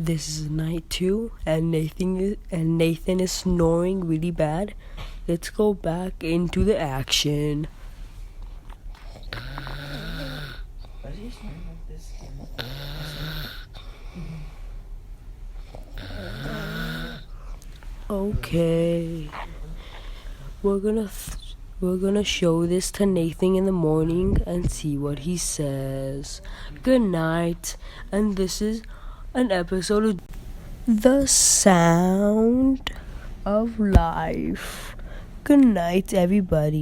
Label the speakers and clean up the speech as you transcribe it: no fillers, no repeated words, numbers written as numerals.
Speaker 1: This is night 2, and Nathan is snoring really bad. Let's go back into the action.
Speaker 2: Why is he snoring like this?
Speaker 1: Okay, we're gonna show this to Nathan in the morning and see what he says. Good night, and this is an episode of The Sound of Life. Good night, everybody.